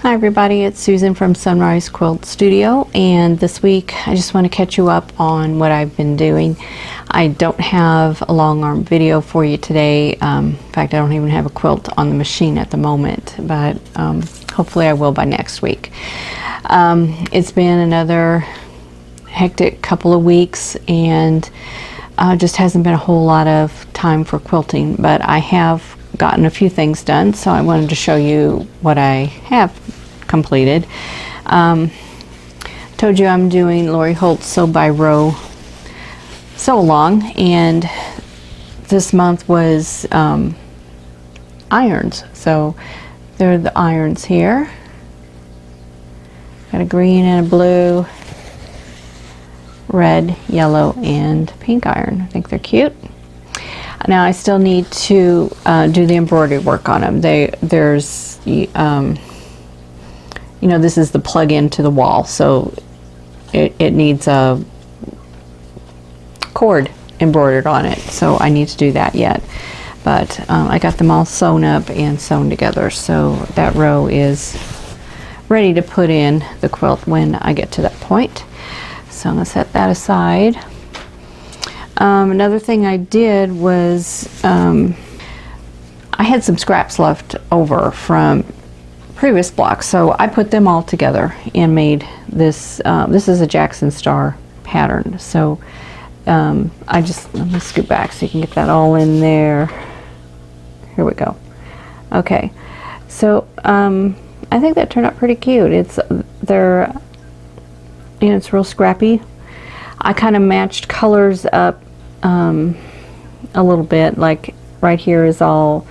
Hi everybody, it's Susan from Sunrise Quilt Studio, and this week I just want to catch you up on what I've been doing. I don't have a long arm video for you today. In fact, I don't even have a quilt on the machine at the moment, but hopefully I will by next week. It's been another hectic couple of weeks, and just hasn't been a whole lot of time for quilting, but I have gotten a few things done, so I wanted to show you what I have completed. Told you I'm doing Lori Holt Sew by Row Sew Along, and this month was irons. So there are the irons here. Got a green and a blue, red, yellow, and pink iron. I think they're cute. Now I still need to do the embroidery work on them. There's you know, this is the plug-in to the wall, so it needs a cord embroidered on it, so I need to do that yet. But I got them all sewn up and sewn together, so that row is ready to put in the quilt when I get to that point. So I'm going to set that aside. Another thing I did was I had some scraps left over from previous blocks, so I put them all together and made this. This is a Jackson Star pattern, so let me scoot back so you can get that all in there. Here we go. Okay, so I think that turned out pretty cute. It's real scrappy. I kind of matched colors up a little bit. Like right here is all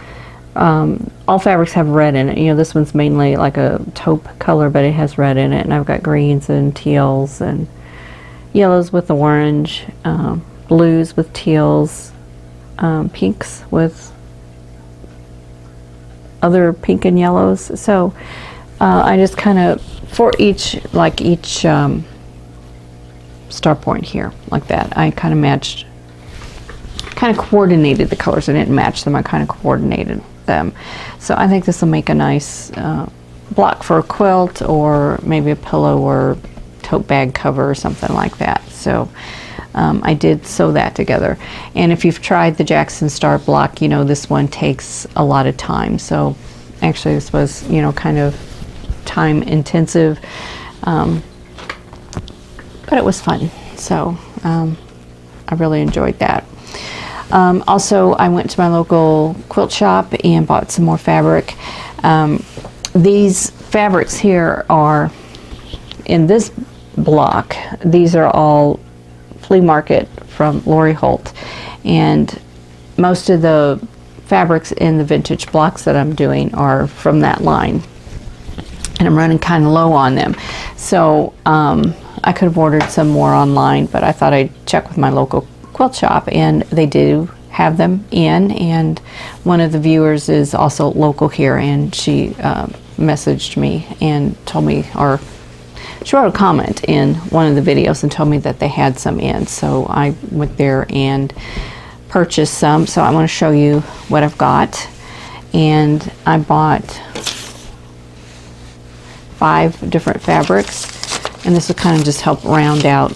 fabrics have red in it. You know, this one's mainly like a taupe color, but it has red in it. And I've got greens and teals and yellows with orange, blues with teals, pinks with other pink and yellows. So I just kind of, for each star point here, like that, I kind of matched, kind of coordinated the colors. I didn't match them, I kind of coordinated them. So I think this will make a nice block for a quilt, or maybe a pillow or tote bag cover or something like that. So I did sew that together. And if you've tried the Jackson Star block, you know this one takes a lot of time. So actually this was, you know, kind of time intensive, but it was fun. So I really enjoyed that. Also, I went to my local quilt shop and bought some more fabric. These fabrics here are in this block. These are all flea market from Lori Holt, and most of the fabrics in the vintage blocks that I'm doing are from that line, and I'm running kind of low on them. So I could have ordered some more online, but I thought I'd check with my local quilt shop, and they do have them in. And one of the viewers is also local here, and she messaged me and told me, or she wrote a comment in one of the videos and told me that they had some in. So I went there and purchased some. So I want to show you what I've got. And I bought 5 different fabrics, and this will kind of just help round out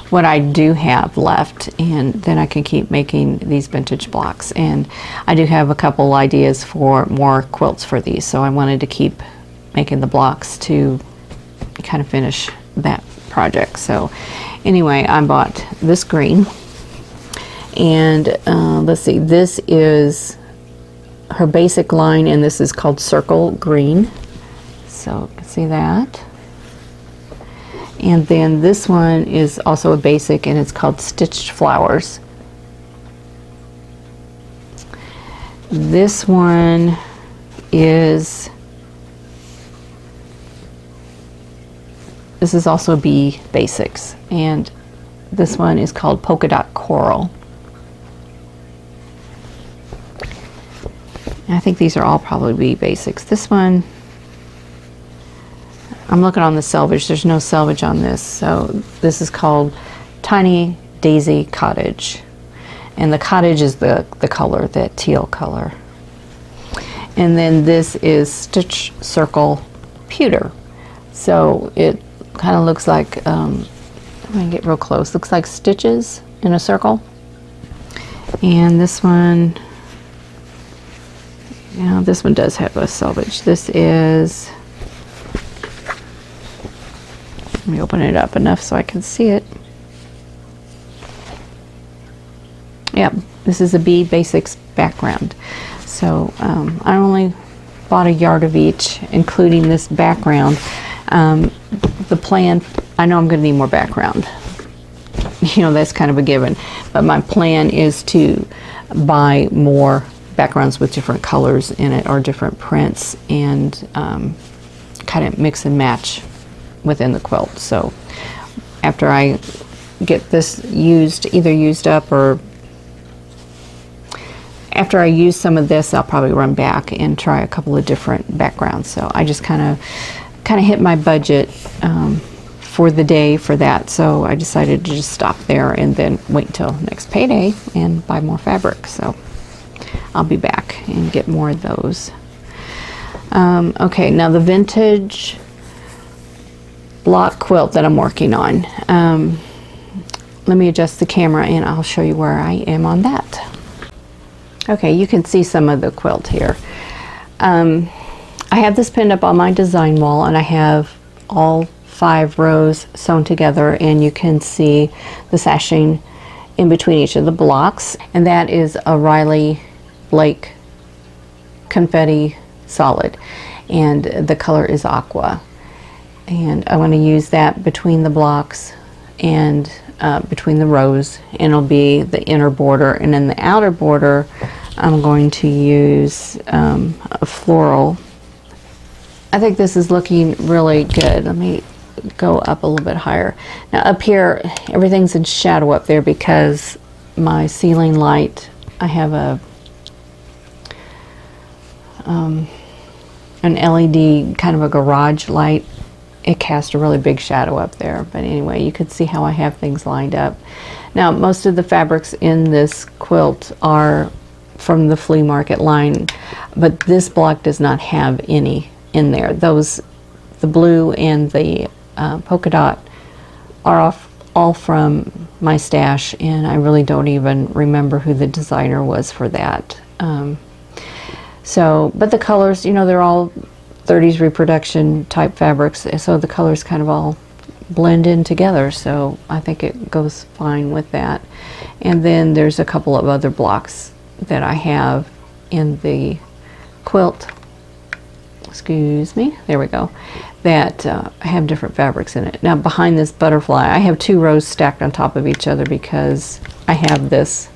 what I do have left, and then I can keep making these vintage blocks. And I do have a couple ideas for more quilts for these, so I wanted to keep making the blocks to kind of finish that project. So anyway, I bought this green, and let's see, this is her basic line, and this is called Circle Green, so you can see that. And then this one is also a basic, and it's called Stitched Flowers. This one is, this is also B Basics, and this one is called Polka Dot Coral. And I think these are all probably B Basics. This one, I'm looking on the selvage, there's no selvage on this, so this is called Tiny Daisy Cottage, and the cottage is the color, that teal color. And then this is Stitch Circle Pewter. So it kind of looks like, I'm going to get real close, looks like stitches in a circle. And this one, yeah, this one does have a selvage. This is, let me open it up enough so I can see it. Yep, this is a Bead Basics background. So I only bought a yard of each, including this background. The plan, I know I'm going to need more background. You know, that's kind of a given. But my plan is to buy more backgrounds with different colors in it or different prints, and kind of mix and match within the quilt. So after I get this used, either used up, or after I use some of this, I'll probably run back and try a couple of different backgrounds. So I just kind of hit my budget for the day for that. So I decided to just stop there and then wait until next payday and buy more fabric. So I'll be back and get more of those. Okay, now the Vintage Block quilt that I'm working on. Let me adjust the camera and I'll show you where I am on that. Okay, you can see some of the quilt here. I have this pinned up on my design wall, and I have all 5 rows sewn together, and you can see the sashing in between each of the blocks. And that is a Riley Blake confetti solid, and the color is aqua. And I want to use that between the blocks and between the rows, and it'll be the inner border. And in the outer border, I'm going to use a floral. I think this is looking really good. Let me go up a little bit higher. Now up here, everything's in shadow up there because my ceiling light, I have an LED, kind of a garage light. It casts a really big shadow up there. But anyway, you can see how I have things lined up. Now, most of the fabrics in this quilt are from the flea market line, but this block does not have any in there. Those, the blue and the polka dot, are all from my stash, and I really don't even remember who the designer was for that. But the colors, you know, they're all 30s reproduction type fabrics, so the colors kind of all blend in together, so I think it goes fine with that. And then there's a couple of other blocks that I have in the quilt, excuse me, there we go, that have different fabrics in it. Now behind this butterfly, I have 2 rows stacked on top of each other because I have this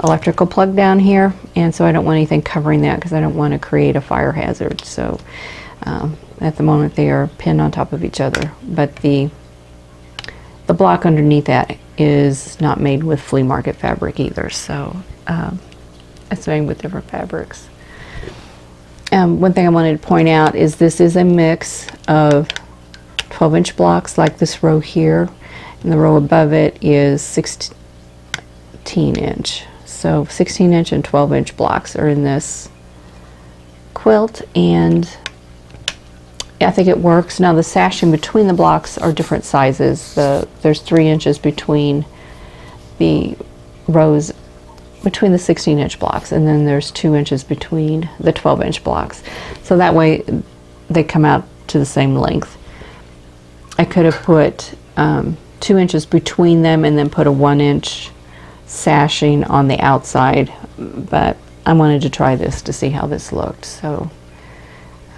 electrical plug down here, and so I don't want anything covering that because I don't want to create a fire hazard. So at the moment they are pinned on top of each other, but the block underneath that is not made with flea market fabric either, so it's made with different fabrics. One thing I wanted to point out is this is a mix of 12-inch blocks, like this row here, and the row above it is 16-inch. So 16-inch and 12-inch blocks are in this quilt, and I think it works. Now the sashing between the blocks are different sizes. There's 3 inches between the rows, between the 16-inch blocks, and then there's 2 inches between the 12-inch blocks. So that way they come out to the same length. I could have put 2 inches between them and then put a 1-inch sashing on the outside, but I wanted to try this to see how this looked. So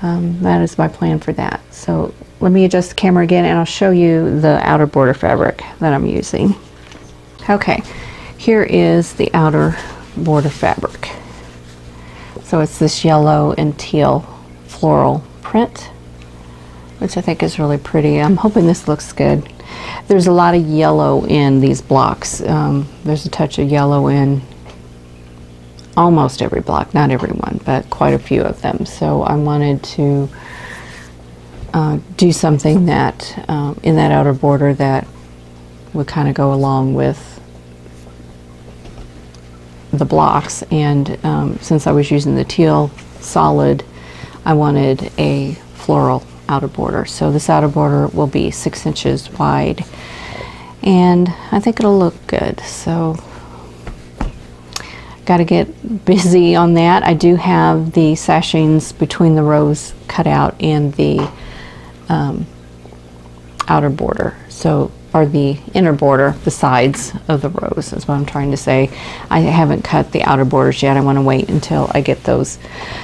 that is my plan for that. So let me adjust the camera again and I'll show you the outer border fabric that I'm using. Okay, here is the outer border fabric. So it's this yellow and teal floral print, which I think is really pretty. I'm hoping this looks good. There's a lot of yellow in these blocks. There's a touch of yellow in almost every block, not every one, but quite a few of them. So I wanted to do something that in that outer border that would kind of go along with the blocks. And since I was using the teal solid, I wanted a floral outer border. So this outer border will be 6 inches wide, and I think it'll look good. So got to get busy on that. I do have the sashings between the rows cut out and the outer border, so, or the inner border, the sides of the rows is what I'm trying to say. I haven't cut the outer borders yet. I want to wait until I get those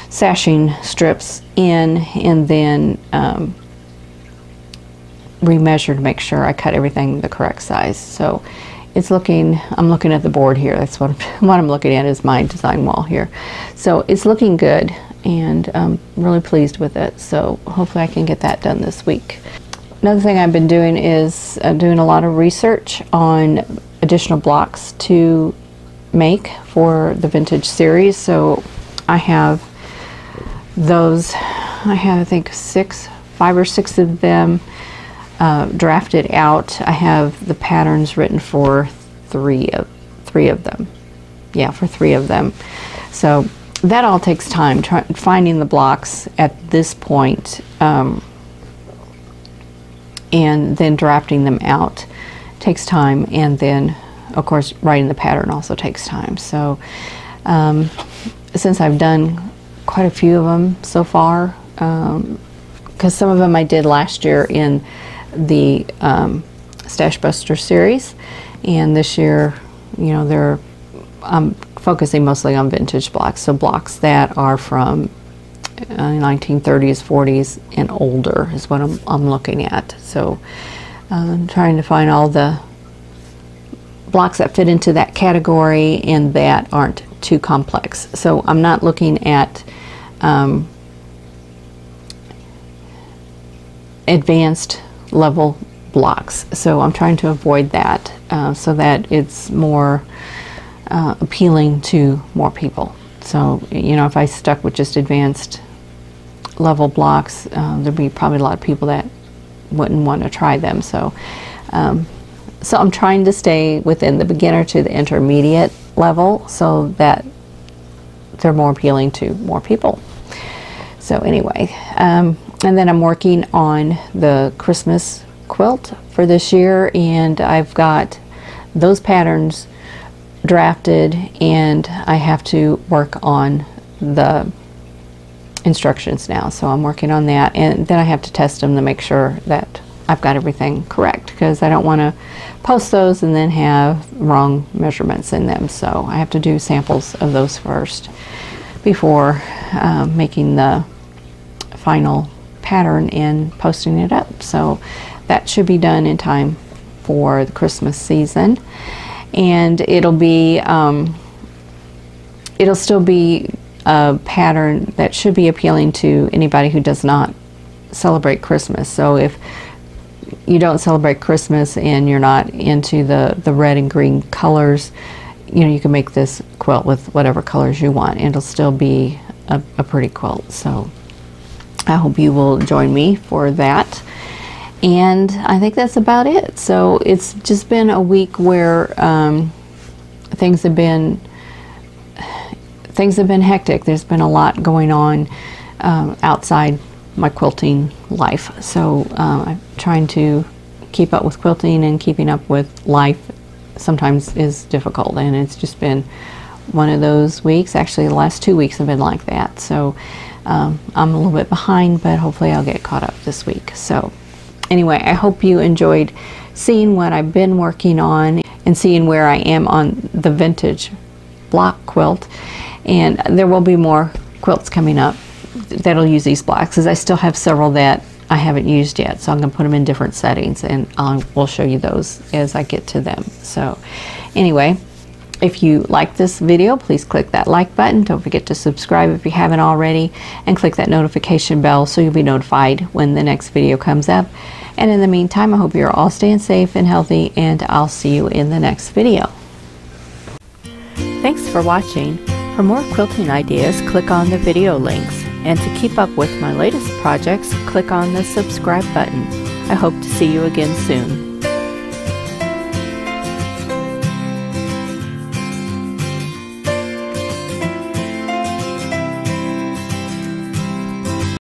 sashing strips in, and then remeasure to make sure I cut everything the correct size. So it's looking, I'm looking at the board here. That's what I'm looking at is my design wall here. So it's looking good, and I'm really pleased with it. So hopefully I can get that done this week. Another thing I've been doing is doing a lot of research on additional blocks to make for the vintage series. So I have those, I have I think 5 or 6 of them drafted out. I have the patterns written for three of them. Yeah, for 3 of them. So that all takes time, finding the blocks at this point, and then drafting them out takes time, and then of course writing the pattern also takes time. So since I've done quite a few of them so far, because some of them I did last year in the Stash Buster series, and this year, you know, I'm focusing mostly on vintage blocks, so blocks that are from 1930s, 40s, and older is what I'm looking at. So I'm trying to find all the blocks that fit into that category and that aren't too complex. So I'm not looking at advanced level blocks. So I'm trying to avoid that so that it's more appealing to more people. So, you know, if I stuck with just advanced level blocks, there'd be probably a lot of people that wouldn't want to try them. So, so I'm trying to stay within the beginner to the intermediate level so that they're more appealing to more people. So anyway, and then I'm working on the Christmas quilt for this year, and I've got those patterns drafted, and I have to work on the instructions now. So I'm working on that, and then I have to test them to make sure that I've got everything correct, because I don't want to post those and then have wrong measurements in them. So I have to do samples of those first before making the final pattern and posting it up. So that should be done in time for the Christmas season. And it'll be it'll still be a pattern that should be appealing to anybody who does not celebrate Christmas. So if you don't celebrate Christmas and you're not into the red and green colors, you know, you can make this quilt with whatever colors you want, and it'll still be a pretty quilt. So I hope you will join me for that. And I think that's about it. So it's just been a week where things have been hectic. There's been a lot going on outside my quilting life. So I'm trying to keep up with quilting, and keeping up with life sometimes is difficult. And it's just been one of those weeks. Actually, the last 2 weeks have been like that. So I'm a little bit behind, but hopefully I'll get caught up this week. So anyway, I hope you enjoyed seeing what I've been working on and seeing where I am on the vintage block quilt. And there will be more quilts coming up that'll use these blocks, because I still have several that I haven't used yet. So I'm going to put them in different settings, and we'll show you those as I get to them. So anyway, if you like this video, please click that like button. Don't forget to subscribe if you haven't already, and click that notification bell so you'll be notified when the next video comes up. And in the meantime, I hope you're all staying safe and healthy, and I'll see you in the next video. Thanks for watching. For more quilting ideas, click on the video links. And to keep up with my latest projects, click on the subscribe button. I hope to see you again soon.